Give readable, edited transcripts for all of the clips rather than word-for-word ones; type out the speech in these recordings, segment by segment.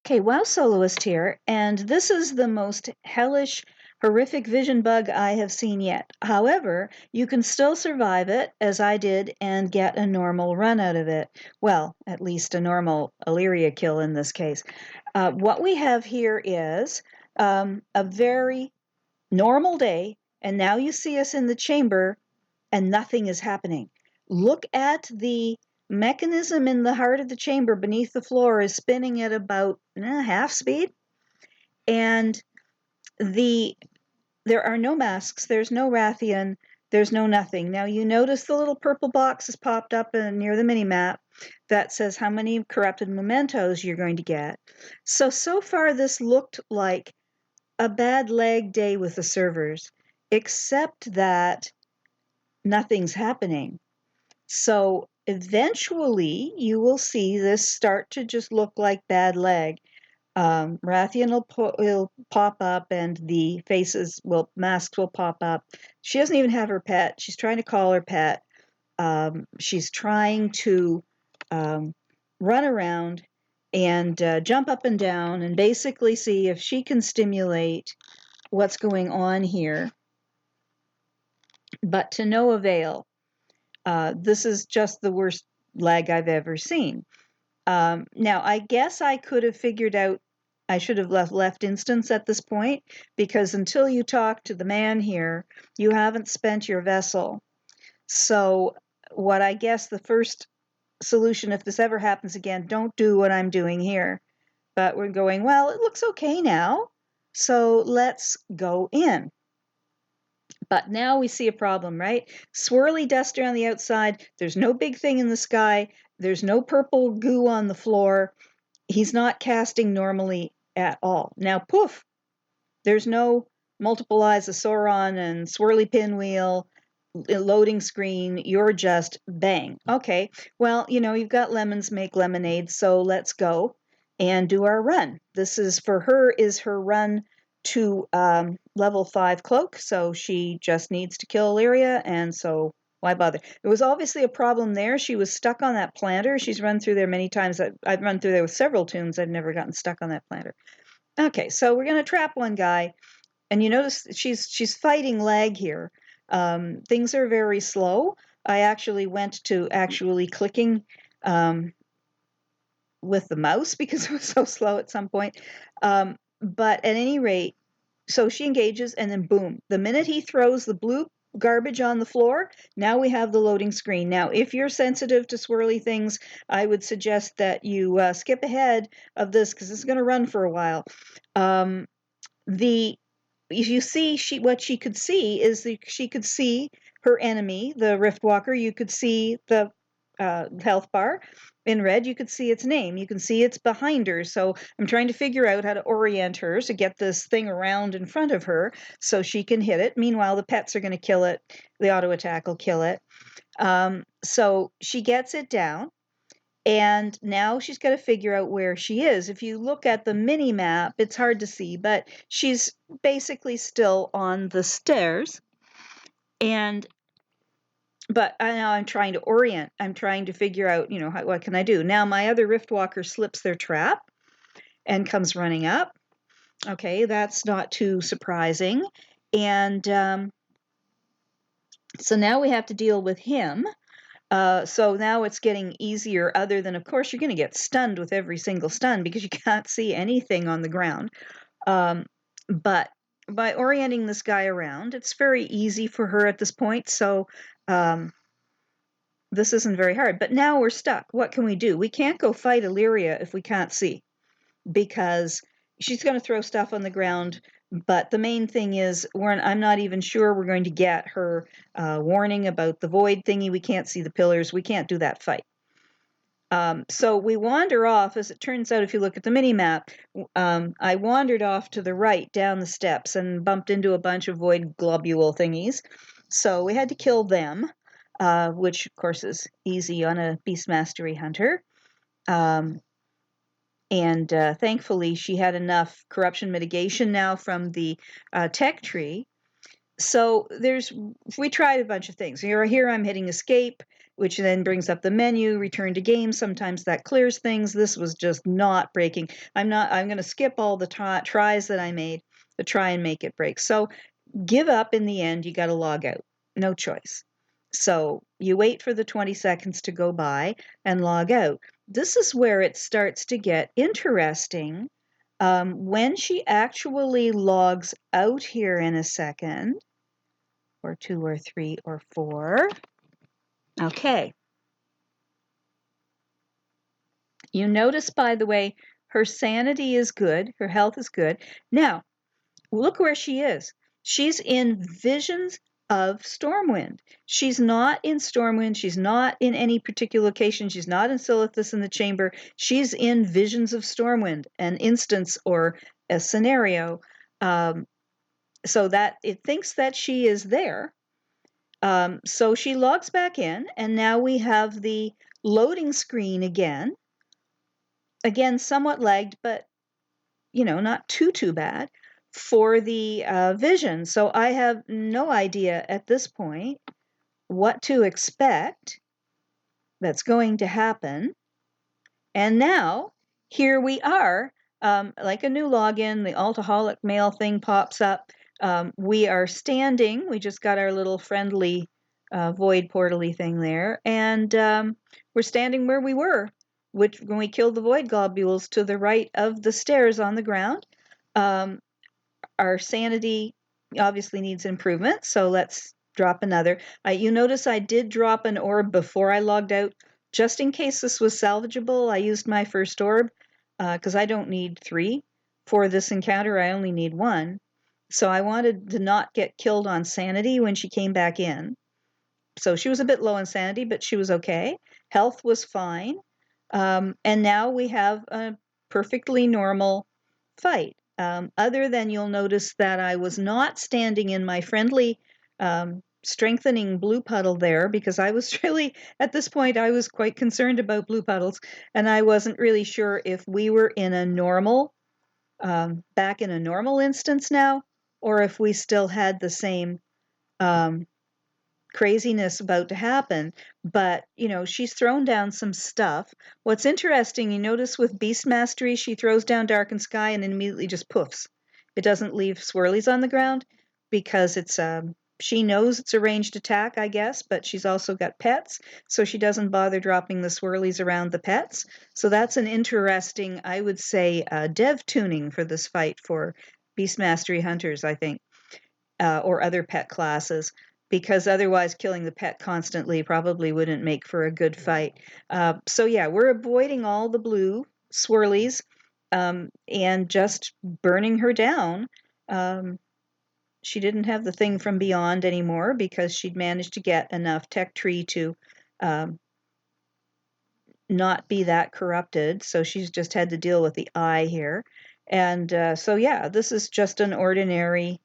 Okay, WoW Soloist here, and this is the most hellish, horrific vision bug I have seen yet. However, you can still survive it, as I did, and get a normal run out of it. Well, at least a normal Illyria kill in this case. What we have here is a very normal day, and now you see us in the chamber, and nothing is happening. Look at the mechanism in the heart of the chamber beneath the floor is spinning at about half speed, and there are no masks, there's no Rathian, there's no nothing. Now you notice the little purple box has popped up near the mini-map that says how many corrupted mementos you're going to get. So far this looked like a bad lag day with the servers, except that nothing's happening. So eventually you will see this start to just look like bad lag. Rathian will pop up and the masks will pop up. She doesn't even have her pet. She's trying to call her pet. She's trying to run around and jump up and down and basically see if she can stimulate what's going on here, but to no avail. This is just the worst lag I've ever seen. Now, I guess I could have figured out I should have left instance at this point, because until you talk to the man here, you haven't spent your vessel. So what I guess the first solution, if this ever happens again, don't do what I'm doing here. But we're going, well, it looks okay now, so let's go in. But now we see a problem, right? Swirly dust around the outside. There's no big thing in the sky. There's no purple goo on the floor. He's not casting normally at all. Now, poof, there's no multiple eyes of Sauron and swirly pinwheel, loading screen. You're just bang. Okay, well, you've got lemons make lemonade, so let's go and do our run. This is for her, is her run to level 5 cloak, so she just needs to kill Illyria, and so why bother? There was obviously a problem there. She was stuck on that planter. She's run through there many times. I've run through there with several tombs. I've never gotten stuck on that planter. Okay, so we're going to trap one guy, and you notice she's fighting lag here. Things are very slow. I actually went to clicking with the mouse because it was so slow at some point. But at any rate, so she engages, and then boom, the minute he throws the blue garbage on the floor, now we have the loading screen. Now, if you're sensitive to swirly things, I would suggest that you skip ahead of this, because it's going to run for a while. If you see, what she could see is she could see her enemy, the Riftwalker. You could see the health bar in red. You could see its name. You can see it's behind her. So I'm trying to figure out how to orient her to get this thing around in front of her so she can hit it. Meanwhile, the pets are going to kill it. The auto attack will kill it. So she gets it down, and now she's got to figure out where she is. If you look at the mini map, it's hard to see, but she's basically still on the stairs. But now I'm trying to orient. I'm trying to figure out, what can I do? Now my other Riftwalker slips their trap and comes running up. Okay, that's not too surprising. And so now we have to deal with him. So now it's getting easier, other than, of course, you're going to get stunned with every single stun because you can't see anything on the ground. But by orienting this guy around, it's very easy for her at this point. So this isn't very hard. But now we're stuck. What can we do? We can't go fight Illyria if we can't see, because she's going to throw stuff on the ground. But the main thing is, I'm not even sure we're going to get her warning about the void thingy. We can't see the pillars. We can't do that fight. So we wander off. As it turns out, if you look at the mini-map, I wandered off to the right down the steps and bumped into a bunch of void globule thingies. So we had to kill them, which, of course, is easy on a Beast Mastery Hunter. And thankfully, she had enough corruption mitigation now from the tech tree. So we tried a bunch of things. Here I'm hitting escape. which then brings up the menu, return to game. Sometimes that clears things. This was just not breaking. I'm going to skip all the tries that I made to try and make it break. So give up in the end. You got to log out. No choice. So you wait for the 20 seconds to go by and log out. This is where it starts to get interesting. When she actually logs out here in a second, or 2 or 3 or 4. Okay. You notice, by the way, her sanity is good, her health is good. Now, look where she is. She's in Visions of Stormwind. She's not in Stormwind. She's not in any particular location. She's not in Silithus in the chamber. She's in Visions of Stormwind, an instance or a scenario. So that it thinks that she is there. So she logs back in, and now we have the loading screen again. Again, somewhat lagged, but not too bad for the vision. So I have no idea at this point what to expect that's going to happen. And now here we are, like a new login, the Altaholic mail thing pops up. We are standing. We just got our little friendly void portal-y thing there, and we're standing where we were, which when we killed the void globules to the right of the stairs on the ground. Our sanity obviously needs improvement, so let's drop another. You notice I did drop an orb before I logged out, just in case this was salvageable. I used my first orb because I don't need 3 for this encounter. I only need 1. So I wanted to not get killed on sanity when she came back in. So she was a bit low on sanity, but she was okay. Health was fine. And now we have a perfectly normal fight. Other than you'll notice that I was not standing in my friendly strengthening blue puddle there, because I was really, at this point, I was quite concerned about blue puddles, and I wasn't really sure if we were in a normal, back in a normal instance now, or if we still had the same craziness about to happen. But she's thrown down some stuff. What's interesting, you notice with Beast Mastery, she throws down Darkened Sky and immediately just poofs. It doesn't leave swirlies on the ground because it's she knows it's a ranged attack, I guess, but she's also got pets, so she doesn't bother dropping the swirlies around the pets. So that's an interesting, I would say, dev tuning for this fight for Beast Mastery hunters, I think, or other pet classes, because otherwise killing the pet constantly probably wouldn't make for a good fight. So yeah, we're avoiding all the blue swirlies and just burning her down. She didn't have the thing from beyond anymore because she'd managed to get enough tech tree to not be that corrupted. So she's just had to deal with the eye here. And so yeah, this is just an ordinary,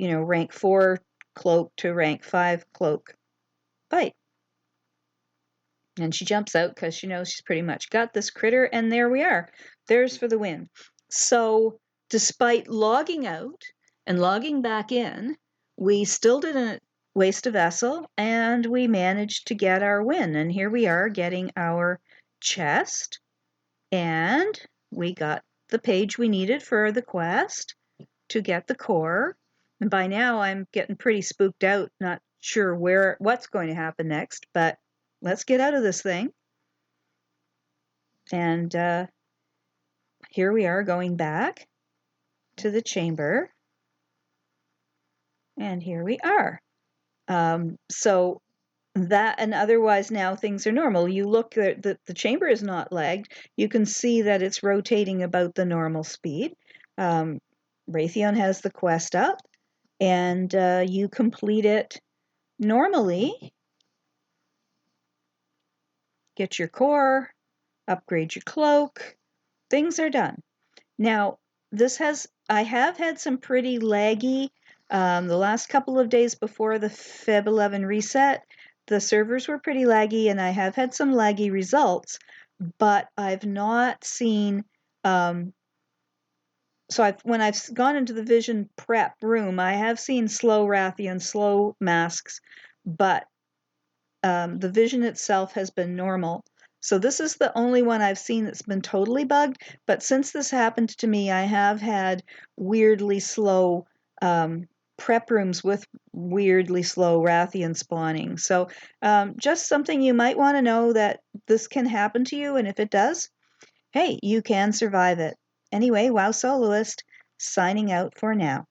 rank 4 cloak to rank 5 cloak fight. And she jumps out because she knows she's pretty much got this critter, and there we are. There's for the win. So despite logging out and logging back in, we still didn't waste a vessel, and we managed to get our win. And here we are getting our chest, and we got the page we needed for the quest to get the core. And by now I'm getting pretty spooked out, not sure what's going to happen next, but let's get out of this thing. And here we are going back to the chamber. And here we are. So that, and otherwise now things are normal. You look, the chamber is not lagged. You can see that it's rotating about the normal speed. Raytheon has the quest up, and you complete it normally. Get your core, upgrade your cloak, things are done. Now, I have had some pretty laggy, the last couple of days before the Feb 11 reset, the servers were pretty laggy, and I have had some laggy results, but I've not seen, so when I've gone into the Vision prep room, I have seen slow Rathian, slow masks, but The vision itself has been normal. So this is the only one I've seen that's been totally bugged, but since this happened to me, I have had weirdly slow prep rooms with weirdly slow Rathian spawning. So just something you might want to know, that this can happen to you, and if it does, hey, you can survive it. Anyway, WoW Soloist, signing out for now.